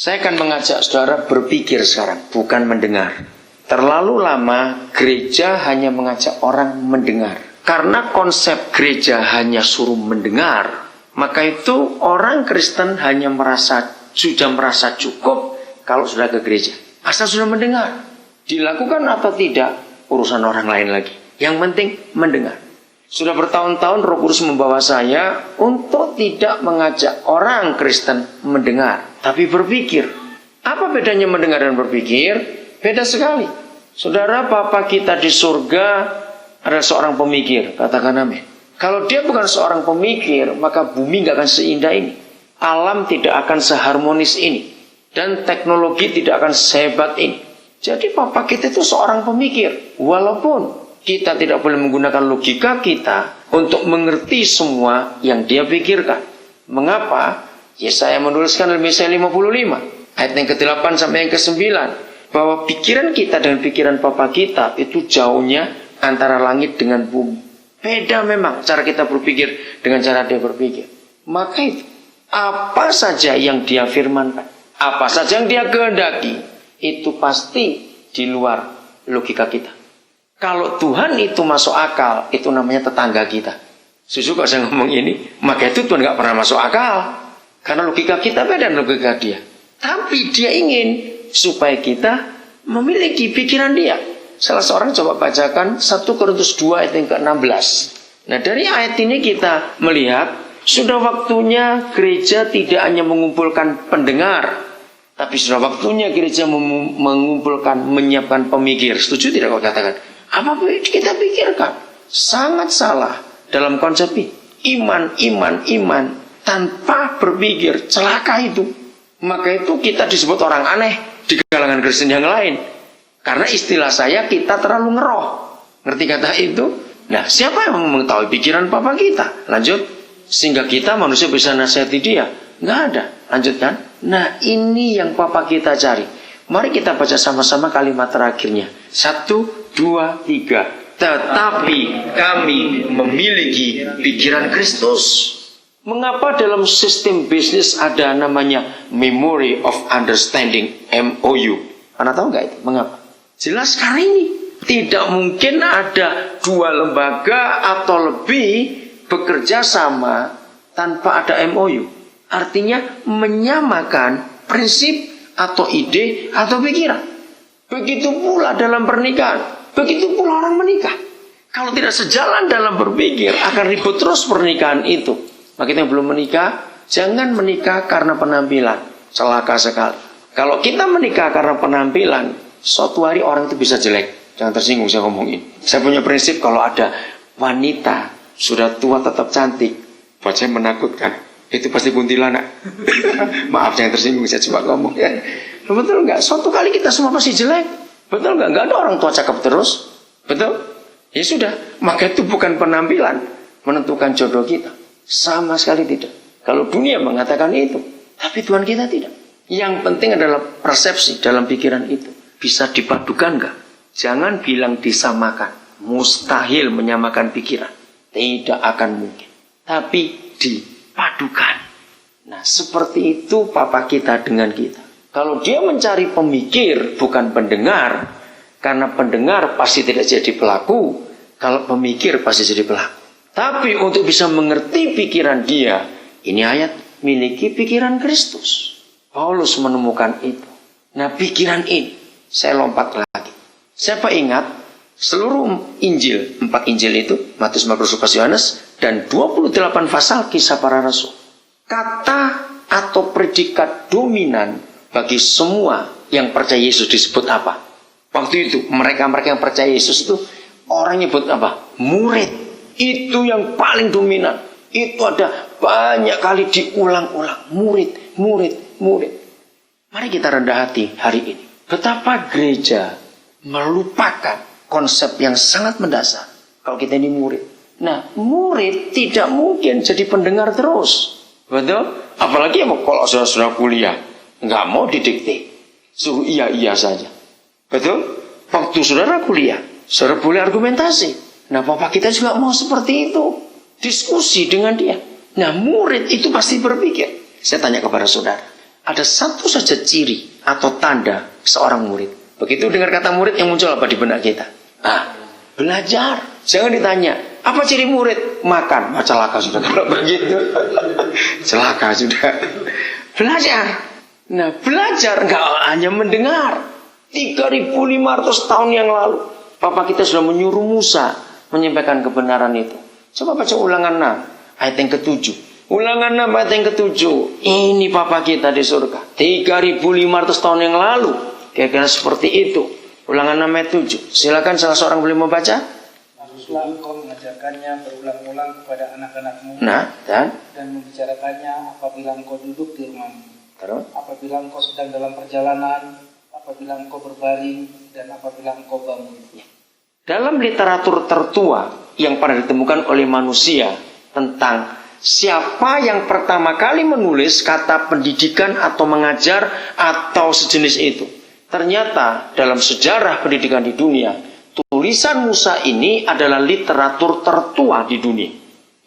Saya akan mengajak saudara berpikir sekarang, bukan mendengar. Terlalu lama gereja hanya mengajak orang mendengar. Karena konsep gereja hanya suruh mendengar, maka itu orang Kristen hanya sudah merasa cukup kalau sudah ke gereja. Asal sudah mendengar. Dilakukan atau tidak, urusan orang lain lagi. Yang penting mendengar. Sudah bertahun-tahun Roh Kudus membawa saya untuk tidak mengajak orang Kristen mendengar, tapi berpikir. Apa bedanya mendengar dan berpikir? Beda sekali. Saudara, Bapa kita di surga adalah seorang pemikir. Katakan amin. Kalau dia bukan seorang pemikir, maka bumi gak akan seindah ini. Alam tidak akan seharmonis ini. Dan teknologi tidak akan sehebat ini. Jadi Bapa kita itu seorang pemikir. Walaupun kita tidak boleh menggunakan logika kita untuk mengerti semua yang dia pikirkan. Mengapa? Yesaya menuliskan dalam Yesaya 55 ayat yang ke-8 sampai yang ke-9 bahwa pikiran kita dengan pikiran Bapa kita itu jauhnya antara langit dengan bumi. Beda memang cara kita berpikir dengan cara dia berpikir. Maka itu apa saja yang dia firmankan, apa saja yang dia kehendaki, itu pasti di luar logika kita. Kalau Tuhan itu masuk akal, itu namanya tetangga kita. Sesuka saya ngomong ini, maka itu Tuhan gak pernah masuk akal. Karena logika kita beda dengan logika dia. Tapi dia ingin supaya kita memiliki pikiran dia. Salah seorang coba bacakan 1 Korintus 2 ayat yang ke-16. Nah, dari ayat ini kita melihat sudah waktunya gereja tidak hanya mengumpulkan pendengar, tapi sudah waktunya gereja mengumpulkan, menyiapkan pemikir. Setuju tidak kau katakan? Apa kita pikirkan? Sangat salah dalam konsep ini. Iman tanpa berpikir, celaka itu. Maka itu kita disebut orang aneh di kalangan Kristen yang lain. Karena istilah saya, kita terlalu ngeroh. Ngerti kata itu? Nah, siapa yang mengetahui pikiran Bapa kita? Lanjut. Sehingga kita manusia bisa nasihati dia. Nggak ada. Lanjutkan. Nah, ini yang Bapa kita cari. Mari kita baca sama-sama kalimat terakhirnya. 1, 2, 3. Tetapi kami memiliki pikiran Kristus. Mengapa dalam sistem bisnis ada namanya Memory of Understanding, MOU? Anda tahu nggak itu? Mengapa? Jelas sekali ini. Tidak mungkin ada dua lembaga atau lebih bekerja sama tanpa ada MOU. Artinya menyamakan prinsip atau ide atau pikiran. Begitu pula dalam pernikahan. Begitu pula orang menikah. Kalau tidak sejalan dalam berpikir, akan ribut terus pernikahan itu. Maka kita yang belum menikah, jangan menikah karena penampilan. Celaka sekali. Kalau kita menikah karena penampilan, suatu hari orang itu bisa jelek. Jangan tersinggung saya ngomongin. Saya punya prinsip kalau ada wanita sudah tua tetap cantik, buat saya menakutkan. Itu pasti kuntilanak. Maaf jangan tersinggung, saya cuma ngomong ya. Betul nggak? Suatu kali kita semua pasti jelek. Betul nggak? Nggak ada orang tua cakep terus. Betul? Ya sudah. Maka itu bukan penampilan menentukan jodoh kita. Sama sekali tidak. Kalau dunia mengatakan itu, tapi Tuhan kita tidak. Yang penting adalah persepsi dalam pikiran itu. Bisa dipadukan nggak? Jangan bilang disamakan. Mustahil menyamakan pikiran. Tidak akan mungkin. Tapi dipadukan. Nah, seperti itu Papa kita dengan kita. Kalau dia mencari pemikir bukan pendengar, karena pendengar pasti tidak jadi pelaku, kalau pemikir pasti jadi pelaku. Tapi untuk bisa mengerti pikiran dia, ini ayat miliki pikiran Kristus. Paulus menemukan itu. Nah, pikiran ini, saya lompat lagi. Siapa ingat seluruh Injil, 4 Injil itu, Matius, Markus, Lukas, Yohanes, dan 28 pasal Kisah Para Rasul. Kata atau predikat dominan bagi semua yang percaya Yesus disebut apa? Waktu itu mereka-mereka yang percaya Yesus itu orang nyebut apa? Murid. Itu yang paling dominan. Itu ada banyak kali diulang-ulang. Murid, murid, murid. Mari kita rendah hati hari ini. Betapa gereja melupakan konsep yang sangat mendasar. Kalau kita ini murid. Nah, murid tidak mungkin jadi pendengar terus. Betul? Apalagi kalau sudah kuliah. Nggak mau didikte. Suruh iya saja. Betul? Waktu saudara kuliah, saudara boleh argumentasi. Nah, Papa kita juga mau seperti itu. Diskusi dengan dia. Nah, murid itu pasti berpikir. Saya tanya kepada saudara. Ada satu saja ciri atau tanda seorang murid. Begitu dengar kata murid, yang muncul apa di benak kita? Belajar. Jangan ditanya, apa ciri murid? Makan. Celaka sudah kalau begitu. Celaka sudah. Belajar. Nah, belajar nggak hanya mendengar. 3.500 tahun yang lalu, Papa kita sudah menyuruh Musa menyampaikan kebenaran itu. Coba baca Ulangan 6 ayat yang ke-7. Ulangan 6 ayat yang ke-7. Ini Papa kita di surga. 3.500 tahun yang lalu, kira-kira seperti itu. Ulangan 6 ayat 7. Silakan salah seorang boleh membaca. Haruslah engkau mengajarkannya berulang-ulang kepada anak-anakmu. Nah, dan membicarakannya apabila engkau duduk di rumahmu. terus Apabila engkau sedang dalam perjalanan, apabila engkau berbaring, dan apabila engkau bangun. dalam literatur tertua yang pernah ditemukan oleh manusia tentang siapa yang pertama kali menulis kata pendidikan atau mengajar atau sejenis itu. Ternyata dalam sejarah pendidikan di dunia, tulisan Musa ini adalah literatur tertua di dunia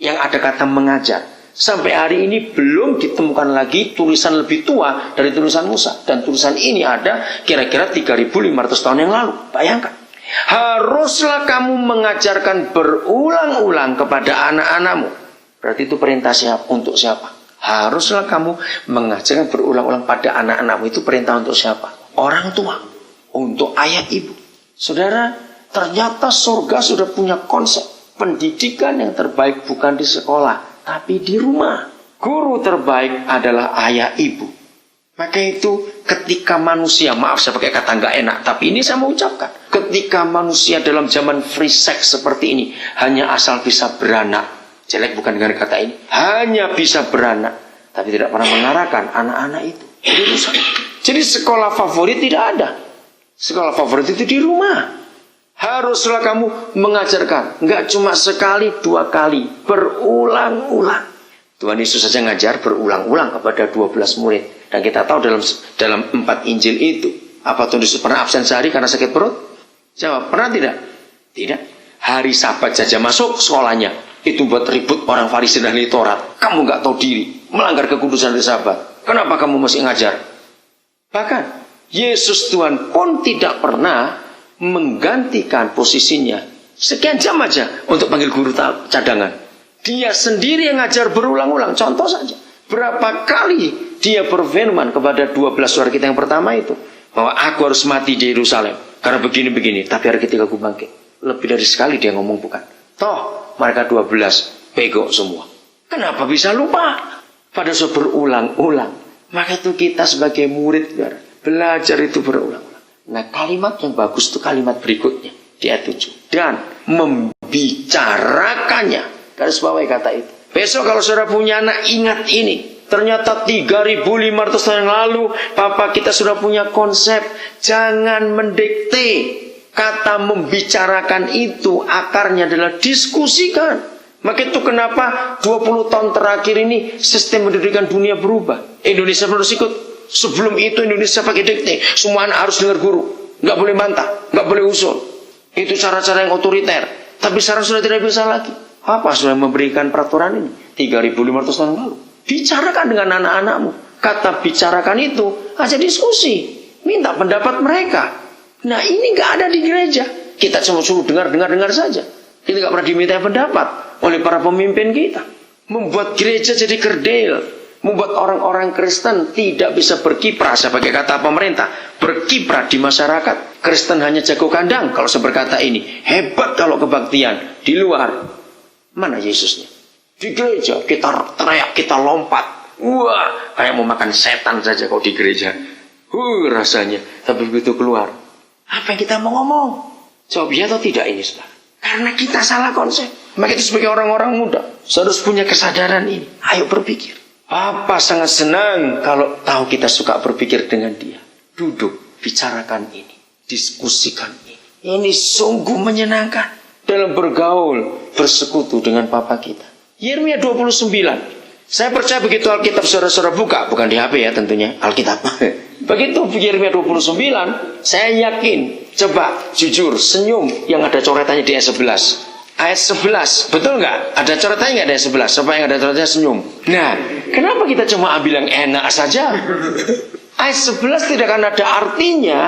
yang ada kata mengajar. Sampai hari ini belum ditemukan lagi tulisan lebih tua dari tulisan Musa. Dan tulisan ini ada kira-kira 3.500 tahun yang lalu. Bayangkan. Haruslah kamu mengajarkan berulang-ulang kepada anak-anakmu. Berarti itu perintah siapa? Untuk siapa? Haruslah kamu mengajarkan berulang-ulang pada anak-anakmu. Itu perintah untuk siapa? Orang tua. Untuk ayah ibu. Saudara, ternyata surga sudah punya konsep. Pendidikan yang terbaik bukan di sekolah, tapi di rumah. Guru terbaik adalah ayah ibu. Maka itu ketika manusia, maaf saya pakai kata nggak enak, tapi ini saya mau ucapkan. Ketika manusia dalam zaman free sex seperti ini, hanya asal bisa beranak. Jelek bukan dengan kata ini. Hanya bisa beranak, tapi tidak pernah mengarahkan anak-anak itu. Jadi sekolah favorit tidak ada. Sekolah favorit itu di rumah. Haruslah kamu mengajarkan. Nggak cuma sekali, 2 kali. Berulang-ulang. Tuhan Yesus saja ngajar berulang-ulang kepada 12 murid. Dan kita tahu dalam 4 Injil itu. Apa Tuhan Yesus pernah absen sehari karena sakit perut? Jawab, pernah tidak? Tidak. Hari Sabat saja masuk sekolahnya. Itu buat ribut orang Farisi dan ahli Taurat. Kamu nggak tahu diri. Melanggar kekudusan hari Sabat. Kenapa kamu masih ngajar? Bahkan Yesus Tuhan pun tidak pernah menggantikan posisinya sekian jam aja untuk panggil guru cadangan. Dia sendiri yang ngajar berulang-ulang. Contoh saja, berapa kali dia berfirman kepada 12 saudara kita yang pertama itu, bahwa aku harus mati di Yerusalem karena begini-begini, tapi hari ketiga aku bangkit. Lebih dari sekali dia ngomong bukan. Toh mereka 12 bego semua. Kenapa bisa lupa? Pada saat berulang-ulang. Maka itu kita sebagai murid belajar itu berulang-ulang. Nah, kalimat yang bagus itu kalimat berikutnya di ayat 7. Dan membicarakannya. Garis bawahi kata itu. Besok kalau saudara punya anak, ingat ini. Ternyata 3.500 tahun yang lalu Papa kita sudah punya konsep. Jangan mendikte. Kata membicarakan itu akarnya adalah diskusikan. Maka itu kenapa 20 tahun terakhir ini sistem pendidikan dunia berubah. Indonesia harus ikut. Sebelum itu Indonesia pakai dikte. Semua anak harus dengar guru. Nggak boleh bantah, nggak boleh usul. Itu cara-cara yang otoriter. Tapi sekarang sudah tidak bisa lagi. Apa sudah memberikan peraturan ini? 3.500 tahun lalu. Bicarakan dengan anak-anakmu. Kata bicarakan itu aja diskusi. Minta pendapat mereka. Nah ini nggak ada di gereja. Kita cuma suruh dengar saja. Kita nggak pernah diminta pendapat oleh para pemimpin kita. Membuat gereja jadi kerdil. Membuat orang-orang Kristen tidak bisa berkiprah. Saya pakai kata pemerintah. Berkiprah di masyarakat. Kristen hanya jago kandang. Kalau saya berkata ini. Hebat kalau kebaktian. Di luar. Mana Yesusnya? Di gereja. Kita teriak. Kita lompat. Wah. Kayak mau makan setan saja kalau di gereja. Rasanya. Tapi begitu keluar. Apa yang kita mau ngomong? Jawab ya atau tidak ini saudara? Karena kita salah konsep. Maka itu sebagai orang-orang muda. Harus punya kesadaran ini. Ayo berpikir. Papa sangat senang kalau tahu kita suka berpikir dengan dia. Duduk, bicarakan ini, diskusikan ini. Ini sungguh menyenangkan dalam bergaul, bersekutu dengan Papa kita. Yeremia 29. Saya percaya begitu Alkitab saudara-saudara buka, bukan di HP ya tentunya, Alkitab. Begitu Yeremia 29, saya yakin, coba jujur, senyum yang ada coretannya di ayat 11. Ayat 11, betul nggak? Ada coretannya nggak di ayat 11? Supaya yang ada coretannya senyum. Nah, Kenapa kita cuma ambil yang enak saja? Ayat 11 tidak akan ada artinya